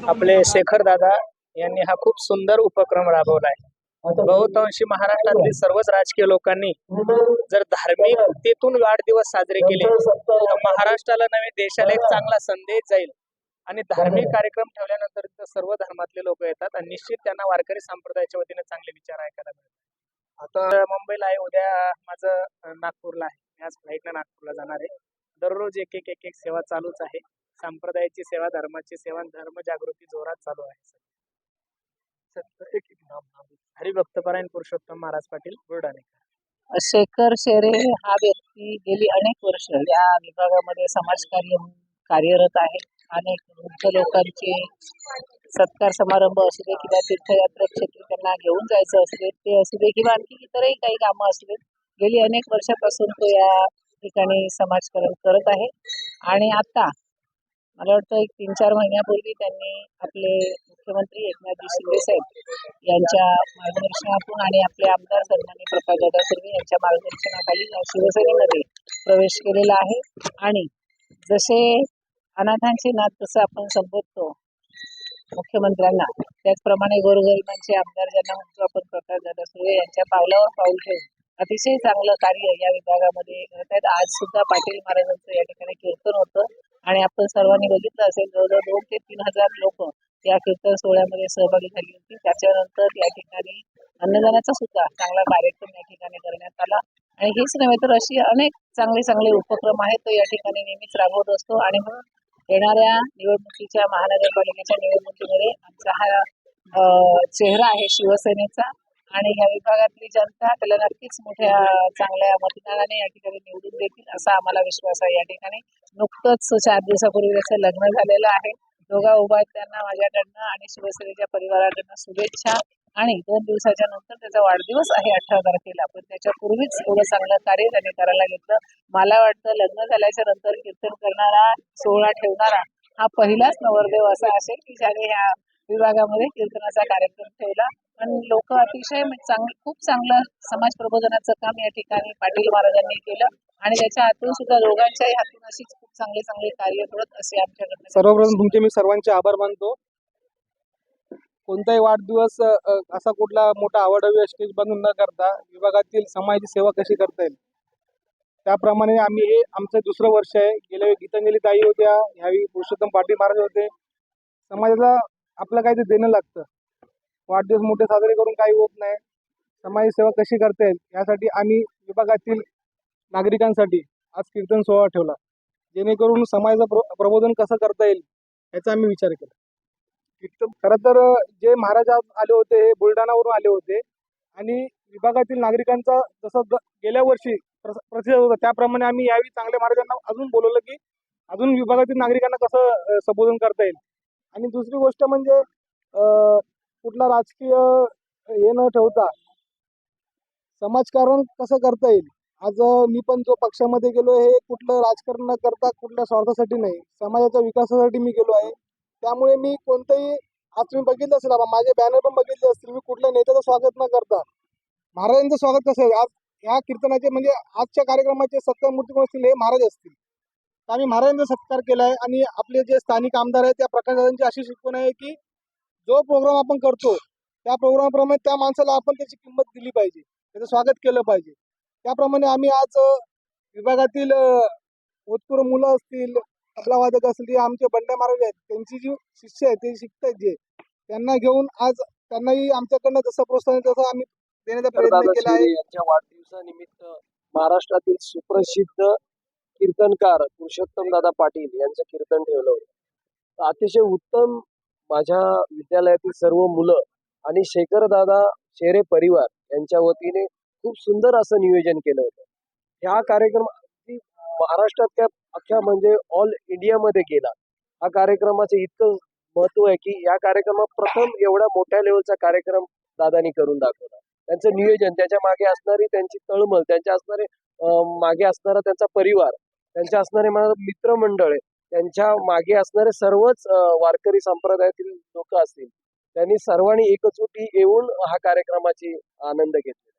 आपले शेखर दादा यांनी हा खूप सुंदर उपक्रम राबवला आहे. बहुतांशी महाराष्ट्रातील सर्वच राजकीय लोकांनी जर धार्मिकतेतून वाढदिवस साजरे केले तर महाराष्ट्राला नव्हे देशाला एक चांगला संदेश जाईल. आणि धार्मिक कार्यक्रम ठेवल्यानंतर सर्व धर्मातले लोक येतात आणि निश्चित त्यांना वारकरी संप्रदायाच्या वतीने चांगले विचार ऐकायला मिळतात. आता मुंबईला आहे, उद्या माझं नागपूरला आहे. मी आज फ्लाईटला नागपूरला जाणार आहे. दररोज एक एक एक एक सेवा चालूच आहे. संप्रदायाची सेवा, धर्माची सेवा, धर्म जागृती जोरात चालू आहे. हरिभक्तपरायण पुरुषोत्तम महाराज पाटील, बुलढाणा. शेखर शेरे हा व्यक्ती गेली अनेक वर्ष या विभागामध्ये समाजकार्य कार्यरत आहे. अनेक वृद्ध लोकांचे सत्कार समारंभ असू दे किंवा तीर्थयात्रा क्षेत्री त्यांना घेऊन जायचं असू दे ते असू दे किंवा आणखी इतरही काही कामं असू देत, गेली अनेक वर्षापासून तो या ठिकाणी समाजकारण करत आहे. आणि आता मला वाटतं एक 3-4 महिन्यापूर्वी त्यांनी आपले मुख्यमंत्री एकनाथजी शिंदे साहेब यांच्या मार्गदर्शनातून आणि आपले आमदार सन्माननीय प्रकाशदादा सुर्वे यांच्या मार्गदर्शनाखाली शिवसेनेमध्ये प्रवेश केलेला आहे. आणि जसे अनाथांचे नाथ तसं आपण संबोधतो मुख्यमंत्र्यांना, त्याचप्रमाणे गोरगरिबांचे आमदार ज्यांना म्हणतो आपण प्रकाशदादा सुर्वे यांच्या पावलावर पाऊल ठेवून अतिशय चांगलं कार्य या विभागामध्ये करत आहेत. आज सुद्धा पाटील महाराजांचं या ठिकाणी कीर्तन होतं आणि आपण सर्वांनी बघितलं असेल, जवळजवळ 2 ते 3 हजार लोक या कीर्तन सोहळ्यामध्ये सहभागी झाली होती. त्याच्यानंतर या ठिकाणी अन्नदानाचा सुद्धा चांगला कार्यक्रम या ठिकाणी करण्यात आला. आणि हेच नव्हे तर अशी अनेक चांगले चांगले उपक्रम आहेत तो या ठिकाणी नेहमीच राबवत असतो. आणि म्हणून येणाऱ्या निवडणुकीच्या महानगरपालिकेच्या निवडणुकीमध्ये आमचा हा चेहरा आहे शिवसेनेचा आणि या विभागातली जनता त्याला नक्कीच मोठ्या चांगल्या मतदानाने या ठिकाणी निवडून देतील असा आम्हाला विश्वास आहे. या ठिकाणी नुकतंच 4 दिवसापूर्वी त्याचं लग्न झालेलं आहे. दोघा उभा आहेत त्यांना माझ्याकडनं आणि शिवसेनेच्या परिवाराकडनं शुभेच्छा. आणि 2 दिवसाच्या नंतर त्याचा वाढदिवस आहे 18 तारखेला. पण त्याच्यापूर्वीच एवढं चांगलं कार्य त्याने करायला घेतलं. मला वाटतं लग्न झाल्याच्या नंतर कीर्तन करणारा, सोहळा ठेवणारा हा पहिलाच नवरदेव असा असेल की ज्याने ह्या विभागामध्ये कीर्तनाचा कार्यक्रम ठेवला. पण लोक अतिशय खूप चांगलं समाज प्रबोधनाचं काम या ठिकाणी पाटील महाराजांनी केलं आणि त्याच्या हातून सुद्धा दोघांच्याही हातून अशीच खूप चांगले चांगले कार्य करत असे आमच्याकडे. सर्वप्रथम तुमचे मी सर्वांचे आभार मानतो. कोणताही वाढदिवस असा कुठला मोठा आवडवी स्टेज बनवून न करता विभागातील समाजाची सेवा कशी करता येईल त्याप्रमाणे आम्ही हे आमचं दुसरं वर्ष आहे. गेल्या वेळी गीतांजली ताई होत्या, ह्यावेळी पुरुषोत्तम पाटील महाराज होते. समाजाला आपलं काहीतरी देणं लागतं. वाढदिवस मोठे साजरे करून काही होत नाही. समाज सेवा कशी करता येईल यासाठी आम्ही विभागातील नागरिकांसाठी आज कीर्तन सोहळा ठेवला, जेणेकरून समाजाचं प्रबोधन कसं करता येईल याचा आम्ही विचार केला. खरं तर जे महाराज आले होते हे बुलढाणावरून आले होते आणि विभागातील नागरिकांचा जसं गेल्या वर्षी प्रतिसाद होता त्याप्रमाणे आम्ही यावेळी चांगल्या महाराजांना अजून बोलवलं की अजून विभागातील नागरिकांना कसं संबोधन करता येईल. आणि दुसरी गोष्ट म्हणजे कुठला राजकीय हे न ठेवता समाजकारण कसं करता येईल. आज मी पण जो पक्षामध्ये गेलो हे कुठलं राजकारण न करता कुठल्या स्वार्थासाठी नाही, समाजाच्या विकासासाठी मी गेलो आहे. त्यामुळे मी कोणतंही, आज तुम्ही बघितलं असेल बाबा माझे बॅनर पण बघितले असतील, मी कुठल्या नेत्याचं स्वागत न करता महाराजांचं स्वागत कसं आहे. आज ह्या कीर्तनाचे म्हणजे आजच्या कार्यक्रमाचे सत्कारमूर्ती कोण असतील हे महाराज असतील. आम्ही महाराजांचा सत्कार केला आहे आणि आपले जे स्थानिक आमदार आहेत त्या प्रकाशदादांची अशी शिकवण आहे की जो प्रोग्राम आपण करतो त्या प्रोग्रामप्रमाणे त्या माणसाला आपण त्याची किंमत दिली पाहिजे, त्याचं स्वागत केलं पाहिजे. त्याप्रमाणे आम्ही आज विभागातील होतकरू मुलं असतील, तबलावादक असतील, आमचे बंड्या महाराज आहेत, त्यांची जी शिष्य आहेत ते शिकतात जे, त्यांना घेऊन आज त्यांनाही आमच्याकडनं जसं प्रोत्साहन तसं आम्ही देण्याचा प्रयत्न केला आहे. यांच्या वाढदिवसानिमित्त महाराष्ट्रातील सुप्रसिद्ध कीर्तनकार पुरुषोत्तम दादा पाटील यांचं कीर्तन ठेवलं होतं. अतिशय उत्तम माझ्या विद्यालयातील सर्व मुलं आणि शेखर दादा शेरे परिवार यांच्या वतीने खूप सुंदर असं नियोजन केलं होतं. ह्या कार्यक्रम महाराष्ट्रात त्या अख्ख्या म्हणजे ऑल इंडियामध्ये गेला. हा कार्यक्रमाचं इतकं महत्व आहे की या कार्यक्रमात प्रथम एवढ्या मोठ्या लेवलचा कार्यक्रम दादानी करून दाखवला. त्यांचं नियोजन, त्याच्या मागे असणारी त्यांची तळमळ, त्यांच्या असणारे मागे असणारा त्यांचा परिवार, त्यांच्या असणारे मित्रमंडळ, त्यांच्या मागे असणारे सर्वच वारकरी संप्रदायातील लोक असतील, त्यांनी सर्वांनी एकजुटी येऊन हा कार्यक्रमाची आनंद घेतला.